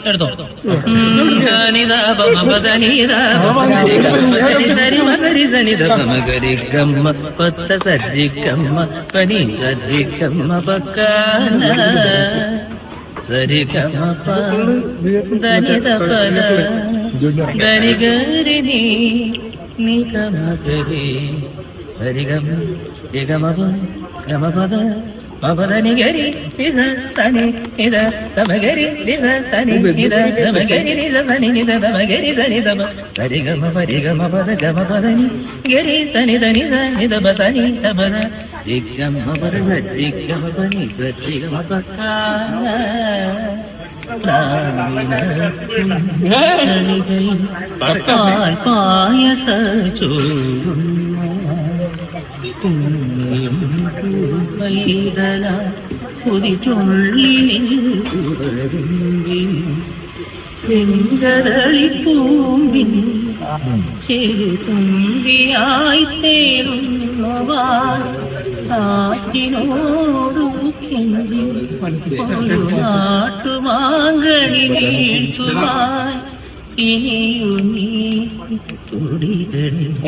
എടുത്തോ. നിത പമ പദ നിത സരി മകരി സനിത പമ ഗരി ഗമ്മ പത്ത സരി ഗമ്മ പനി സരി ഗമ്മ പക്കാന സരി ഗമ പ ധനിത പദ ഗരി ഗരി നീ ഗമ ഗരി സരി ഗമ ഗമ ഗമ പദ പവദനി ഗരി നിസ സനി നിദ തമഗരി നിസ സനി നിദ തമഗരി നിസ സനി നിദ തമഗരി സനി തമ സരി ഗമ പരി ഗമ പദ ഗമ പദനി ഗരി സനി ധനി സ നിദ ബസനി തമന ദിഗമ പദ സരിഗമ പനി സരിഗമ പക്കാന പാൽ പായസ ചെങ്കതളിപ്പൂമ്പിൻ ചെറുതുമ്പിയായി തേറുന്നവാറ്റിനോടു കെഞ്ചി നാട്ടുമാങ്കണി വീഴ്ത്തുവാൻ ഇനിയു നീ തുടികളിയാടാൻ